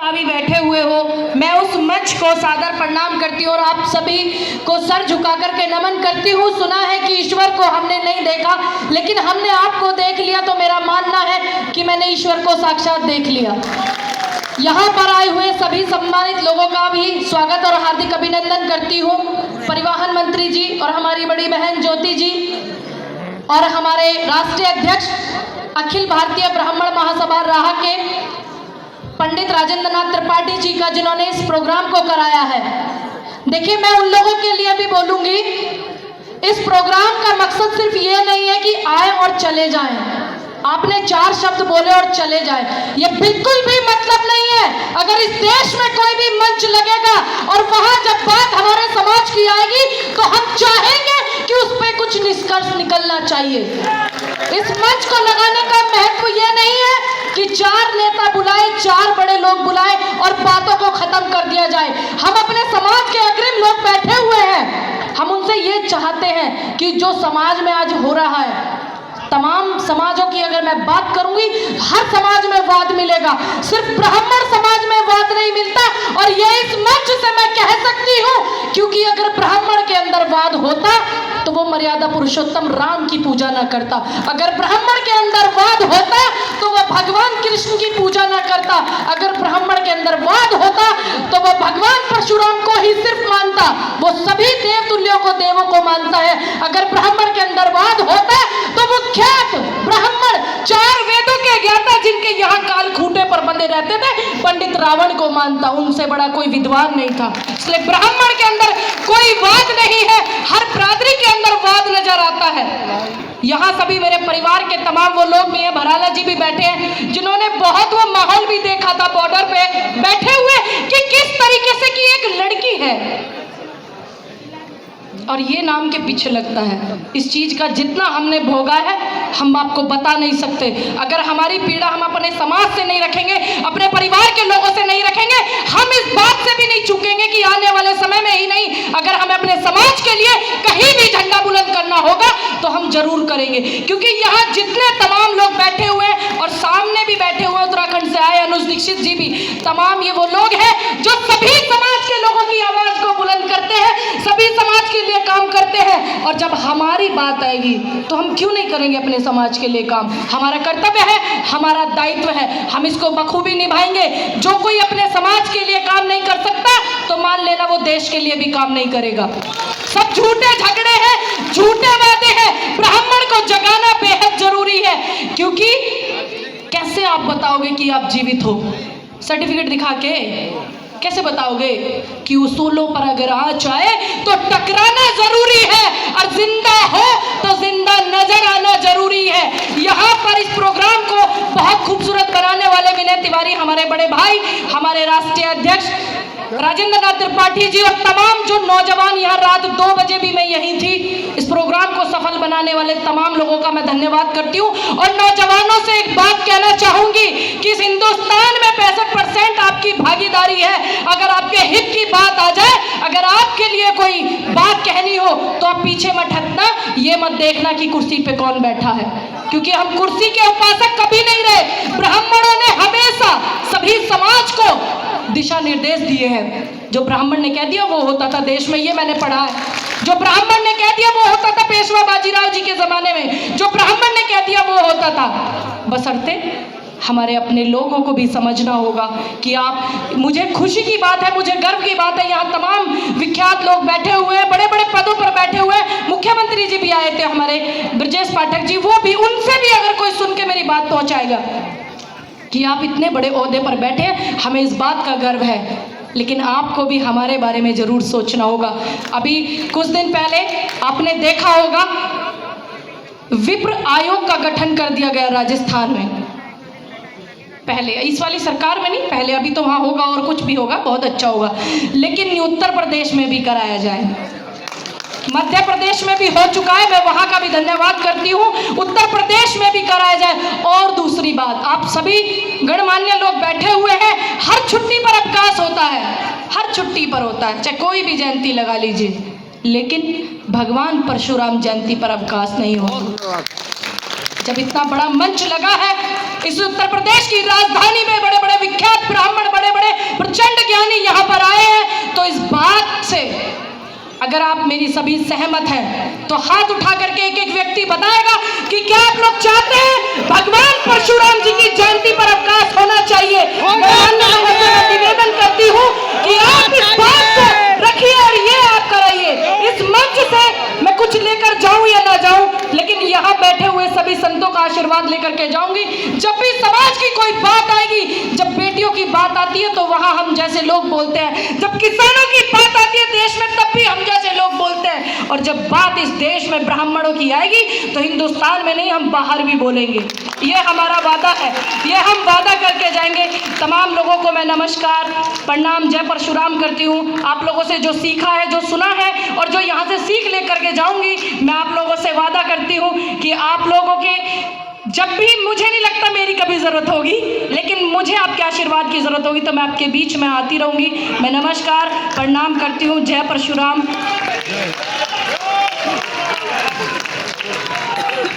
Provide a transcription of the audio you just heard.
अभी बैठे हुए हो, मैं उस मंच को सादर प्रणाम करती हूँ और आप सभी को सर झुका करके नमन करती हूँ। सुना है कि ईश्वर को हमने नहीं देखा, लेकिन हमने आपको देख लिया, तो मेरा मानना है कि मैंने ईश्वर को साक्षात देख लिया। यहाँ पर आए हुए सभी सम्मानित लोगों का भी स्वागत और हार्दिक अभिनंदन करती हूँ। परिवहन मंत्री जी और हमारी बड़ी बहन ज्योति जी और हमारे राष्ट्रीय अध्यक्ष अखिल भारतीय ब्राह्मण महासभा राह के पंडित राजेंद्र नाथ त्रिपाठी जी का, जिन्होंने इस प्रोग्राम को कराया है। देखिए, मैं उन लोगों के लिए भी बोलूंगी, इस प्रोग्राम का मकसद सिर्फ ये नहीं है कि आए और चले जाएं। आपने 4 शब्द बोले और चले जाए, ये बिल्कुल भी मतलब नहीं है। अगर इस देश में कोई भी मंच लगेगा और वहां जब बात हमारे समाज की आएगी, तो हम चाहेंगे कि उस पर कुछ निष्कर्ष निकलना चाहिए। इस मंच को लगाने का महत्व ये नहीं है कि 4 नेता बुलाए, 4 बड़े लोग बुलाए और बातों को खत्म कर दिया जाए। हम अपने समाज के अग्रिम लोग बैठे हुए हैं, हम उनसे ये चाहते हैं कि जो समाज में आज हो रहा है, तमाम समाजों की अगर मैं बात करूंगी, हर समाज में वाद मिलेगा, सिर्फ ब्राह्मण समाज में वाद नहीं मिलता। और ये इस मंच से मैं कह सकती हूँ, क्योंकि अगर ब्राह्मण के अंदर वाद होता तो वो मर्यादा पुरुषोत्तम राम की पूजा ना करता। अगर ब्राह्मण के अंदर वाद होता तो वह भगवान कृष्ण की पूजा ना करता। अगर ब्राह्मण के अंदर वाद होता तो वह भगवान परशुराम को ही सिर्फ मानता, वो सभी देवतुल्यों को देवों को मानता है। अगर ब्राह्मण के अंदर वाद होता तो वो ख्यात ब्राह्मण 4 वेदों के ज्ञाता, जिनके यहाँ काल खूंटे पर बंधे रहते थे, पंडित रावण को मानता। उनसे बड़ा कोई विद्वान नहीं था। इसलिए ब्राह्मण के अंदर कोई वाद नहीं है, हर बिरादरी के अंदर वाद नजर आता है। यहाँ सभी मेरे परिवार के तमाम वो लोग भी हैं, भराला जी भी बैठे हैं, जिन्होंने बहुत वो माहौल भी देखा था बॉर्डर पे बैठे हुए कि किस तरीके से कि एक लड़की है और ये नाम के पीछे लगता है। इस चीज का जितना हमने भोगा है, हम आपको बता नहीं सकते। अगर हमारी पीड़ा हम अपने समाज से नहीं रखेंगे, अपने परिवार के लोगों से नहीं रखेंगे, हम इस बात से भी नहीं चूकेंगे कि आने वाले समय में ही नहीं, अगर हमें अपने समाज के लिए कहीं भी झंडा बुलंद करना होगा तो हम जरूर करेंगे। क्योंकि यहाँ जितने तमाम लोग बैठे हुए हैं और सामने भी बैठे हुए उत्तराखंड से आए अनुज दीक्षित जी भी, तमाम ये वो लोग हैं जो सभी समाज के लोगों की आवाज को बुलंद करते हैं, सभी समाज के लिए काम करते हैं। और जब हमारी बात आएगी तो हम क्यों नहीं करेंगे अपने समाज के लिए काम? हमारा कर्तव्य है, हमारा दायित्व है, हम इसको बखूबी निभाएंगे। जो कोई अपने समाज के लिए काम नहीं कर सकता, तो मान लेना वो देश के लिए भी काम नहीं करेगा। सब झूठे झगड़े हैं, झूठे वादे हैं। ब्राह्मण को जगाना बेहद जरूरी है, क्योंकि कैसे आप बताओगे कि आप जीवित हो? सर्टिफिकेट दिखा के कैसे बताओगे कि उसूलों पर अगर आँच आए तो टकराना जरूरी है, और जिंदा हो तो जिंदा नजर आना जरूरी है। यहाँ पर इस प्रोग्राम को बहुत खूबसूरत बनाने वाले विनय तिवारी, हमारे बड़े भाई, हमारे राष्ट्रीय अध्यक्ष राजेंद्र नाथ त्रिपाठी जी और तमाम जो नौजवान, यहाँ रात 2 बजे भी मैं यहीं थी, इस प्रोग्राम को सफल बनाने वाले तमाम लोगों का मैं धन्यवाद करती हूँ। और नौजवानों से एक बात कहना चाहूंगी कि इस हिंदुस्तान में 65% आपकी भागीदारी है। अगर आपके हित की बात आ जाए, अगर आपके लिए कोई बात कहनी हो, तो आप पीछे मत हटना, ये मत देखना कि कुर्सी पे कौन बैठा है, क्योंकि हम कुर्सी के उपासक कभी नहीं रहे। ब्राह्मणों ने हमेशा सभी समाज को दिशा निर्देश दिए हैं। जो ब्राह्मण ने कह दिया वो होता था देश में, ये मैंने पढ़ा है। जो ब्राह्मण ने कह दिया वो होता था पेशवा बाजीराव जी के जमाने में, जो ब्राह्मण ने कह दिया वो होता था। बशर्ते हमारे अपने लोगों को भी समझना होगा कि आप, मुझे खुशी की बात है, मुझे गर्व की बात है, यहाँ तमाम विख्यात लोग बैठे हुए हैं, बड़े बड़े पदों पर बैठे हुए हैं। मुख्यमंत्री जी भी आए थे हमारे, ब्रजेश पाठक जी, वो भी, उनसे भी अगर कोई सुन के मेरी बात पहुंचाएगा कि आप इतने बड़े ओहदे पर बैठे हैं, हमें इस बात का गर्व है, लेकिन आपको भी हमारे बारे में जरूर सोचना होगा। अभी कुछ दिन पहले आपने देखा होगा, विप्र आयोग का गठन कर दिया गया राजस्थान में। पहले इस वाली सरकार में नहीं, पहले, अभी तो वहाँ होगा और कुछ भी होगा, बहुत अच्छा होगा, लेकिन उत्तर प्रदेश में भी कराया जाए, मध्य प्रदेश में भी हो चुका है, मैं वहाँ का भी धन्यवाद करती हूँ, उत्तर प्रदेश में भी कराया जाए। और दूसरी बात, आप सभी गणमान्य लोग बैठे हुए हैं, हर छुट्टी पर अवकाश होता है, हर छुट्टी पर होता है, चाहे कोई भी जयंती लगा लीजिए, लेकिन भगवान परशुराम जयंती पर अवकाश नहीं होता। जब इतना बड़ा मंच लगा है, इस उत्तर प्रदेश की राजधानी में बड़े बड़े विख्यात ब्राह्मण, बड़े बड़े सभी सहमत हैं। तो हाथ उठा करके एक एक व्यक्ति बताएगा कि क्या आप लोग चाहते हैं भगवान परशुराम जी की जयंती पर अवकाश होना चाहिए। मैं अन्य लोगों से निवेदन करती हूँ कि आप इस बात को रखिए और ये आप कराइए। इस मंच से मैं कुछ लेकर जाऊं या ना जाऊं, लेकिन यहाँ बैठे हुए सभी संतों का आशीर्वाद लेकर के जाऊंगी। जब भी समाज की कोई बात आएगी, जब बेटियों की बात आती है तो वहां हम जैसे लोग बोलते हैं, जब किसानों की बात आती है देश में तब भी हम जैसे लोग बोलते हैं, और जब बात इस देश में ब्राह्मणों की आएगी तो हिंदुस्तान में नहीं, हम बाहर भी बोलेंगे। ये हमारा वादा है, ये हम वादा करके जाएंगे। तमाम लोगों को मैं नमस्कार, प्रणाम, जय परशुराम करती हूँ। आप लोगों से जो सीखा है, जो सुना है और जो यहाँ से सीख लेकर के जाऊंगी, मैं आप लोगों से वादा करती हूँ कि आप लोगों के जब भी, मुझे नहीं लगता मेरी कभी ज़रूरत होगी, लेकिन मुझे आपके आशीर्वाद की ज़रूरत होगी तो मैं आपके बीच में आती रहूँगी। मैं नमस्कार, प्रणाम करती हूँ। जय परशुराम।